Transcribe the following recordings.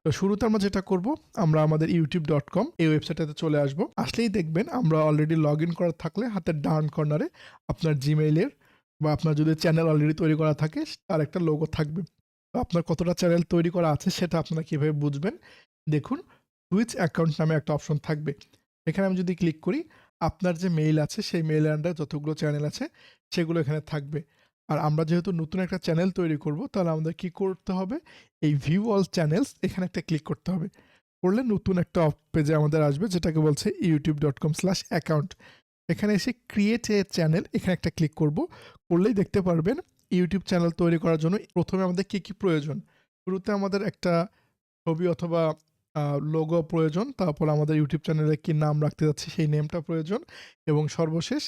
তো শুরুতে আমরা যেটা করব, আমরা আমাদের youtube.com এই ওয়েবসাইটটাতে চলে আসব। আসলেই দেখবেন আমরা অলরেডি লগ ইন করা থাকলে হাতের ডান কর্নারে আপনার জিমেইলের বা আপনার যদি চ্যানেল অলরেডি তৈরি করা থাকে তার একটা লোগো থাকবে। তো আপনার কতটা চ্যানেল তৈরি করা আছে সেটা আপনারা কীভাবে বুঝবেন, দেখুন সুইচ অ্যাকাউন্ট নামে একটা অপশন থাকবে। এখানে আমি যদি ক্লিক করি, আপনার যে মেইল আছে সেই মেইলের আন্ডারে যতগুলো চ্যানেল আছে সেগুলো এখানে থাকবে। আর আমরা যেহেতু নতুন একটা চ্যানেল তৈরি করব, তাহলে আমাদের কি করতে হবে, এই ভিউ অল চ্যানেলস এখানে একটা ক্লিক করতে হবে। করলে নতুন একটা পেজে আমাদের আসবে যেটাকে বলছে youtube.com/account। এখানে এসে ক্রিয়েট এ চ্যানেল এখানে একটা ক্লিক করব। করলেই দেখতে পারবেন ইউটিউব চ্যানেল তৈরি করার জন্য প্রথমে আমাদের কি প্রয়োজন। শুরুতে আমাদের একটা ছবি অথবা লোগো প্রয়োজন। তারপর আমাদের ইউটিউব চ্যানেলে কি নাম রাখতে যাচ্ছি সেই নেমটা প্রয়োজন এবং সর্বশেষ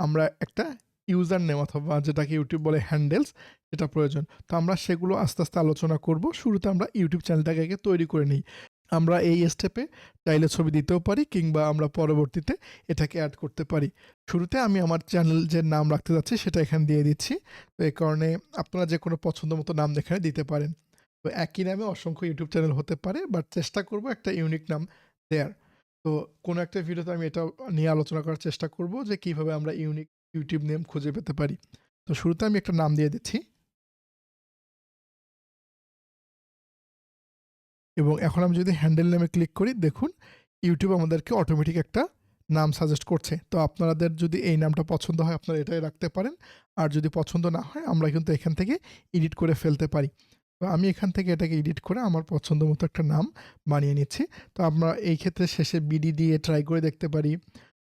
আমরা একটা ইউজার নেম অথবা যেটাকে ইউটিউব বলে হ্যান্ডেলস সেটা প্রয়োজন। তো আমরা সেগুলো আস্তে, আস্তে আলোচনা করব। শুরুতে আমরা ইউটিউব চ্যানেলটাকে আগে তৈরি করে নিই। আমরা এই স্টেপে চাইলে ছবি দিতেও পারি কিংবা আমরা পরবর্তীতে এটাকে এড করতে পারি। শুরুতে আমি আমার চ্যানেল যে নাম রাখতে যাচ্ছি সেটা এখানে দিয়ে দিচ্ছি। তো এই কারণে আপনারা যেকোনো পছন্দ মতো নাম এখানে দিতে পারেন। তো একই নামে অসংখ্য ইউটিউব চ্যানেল হতে পারে, বাট চেষ্টা করব একটা ইউনিক নাম দেয়ার। তো কোনো একটা ভিডিওতে আমি এটা নিয়ে আলোচনা করার চেষ্টা করব যে কিভাবে আমরা ইউনিক ইউটিউব নেম খুঁজে পেতে পারি। তো শুরুতে আমি একটা নাম দিয়ে দিচ্ছি। এবং এখন আমি যদি হ্যান্ডেল নেমে ক্লিক করি, দেখুন ইউটিউব আমাদেরকে অটোমেটিক একটা নাম সাজেস্ট করছে। তো আপনাদের যদি এই নামটা পছন্দ হয় আপনারা এটাই রাখতে পারেন। আর যদি পছন্দ না হয় আমরা কিন্তু এখান থেকে এডিট করে ফেলতে পারি। তো আমি এখান থেকে এটাকে এডিট করে আমার পছন্দ মতো একটা নাম বানিয়ে নিচ্ছি। তো আমরা এই ক্ষেত্রে শেষে বিডি দিয়ে ট্রাই করে দেখতে পারি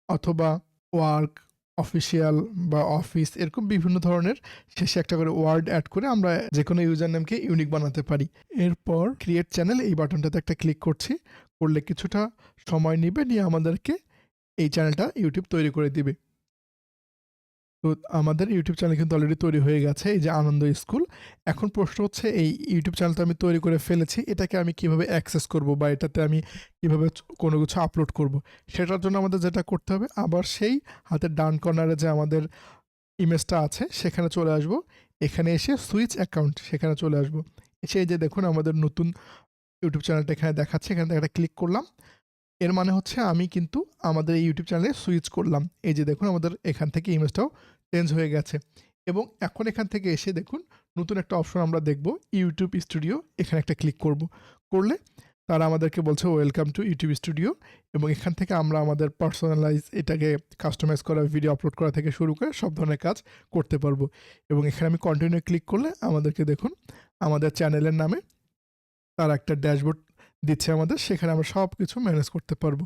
অথবা ওয়ার্ক, অফিসিয়াল বা অফিস এরকম বিভিন্ন ধরনের শেষে একটা করে ওয়ার্ড এড করে আমরা যেকোনো ইউজার নেমকে ইউনিক বানাতে পারি। এরপর ক্রিয়েট চ্যানেল এই বাটনটাতে একটা ক্লিক করছি। করলে কিছুটা সময় নিবে, নিয়ে আমাদেরকে এই চ্যানেলটা ইউটিউব তৈরি করে দিবে। তো আমাদের ইউটিউব চ্যানেল কিন্তু অলরেডি তৈরি হয়ে গেছে, এই যে আনন্দ স্কুল। এখন প্রশ্ন হচ্ছে এই ইউটিউব চ্যানেলটা আমি তৈরি করে ফেলেছি, এটাকে আমি কিভাবে অ্যাক্সেস করব বা এটাতে আমি কিভাবে কোনো কিছু আপলোড করব। সেটার জন্য আমাদের যেটা করতে হবে, আবার সেই হাতের ডান কর্নারে যে আমাদের ইমেজটা আছে সেখানে চলে আসব। এখানে এসে সুইচ অ্যাকাউন্ট সেখানে চলে আসব। এসে এই যে দেখুন আমাদের নতুন ইউটিউব চ্যানেলটা এখানে দেখাচ্ছে, এখানে একটা ক্লিক করলাম। এর মানে হচ্ছে আমি কিন্তু আমাদের এই ইউটিউব চ্যানেলে সুইচ করলাম। এই যে দেখুন আমাদের এখান থেকে ইমেজটাও চেঞ্জ হয়ে গেছে এবং এখন এখান থেকে এসে দেখুন নতুন একটা অপশন আমরা দেখব, ইউটিউব স্টুডিও। এখানে একটা ক্লিক করব। করলে তারা আমাদেরকে বলছে ওয়েলকাম টু ইউটিউব স্টুডিও এবং এখান থেকে আমরা আমাদের পার্সোনালাইজ এটাকে কাস্টমাইজ করা, ভিডিও আপলোড করা থেকে শুরু করে সব ধরনের কাজ করতে পারবো। এবং এখানে আমি কন্টিনিউ ক্লিক করলে আমাদেরকে দেখুন আমাদের চ্যানেলের নামে তারা একটা ড্যাশবোর্ড দিচ্ছে আমাদের, সেখানে আমরা সব কিছু ম্যানেজ করতে পারবো।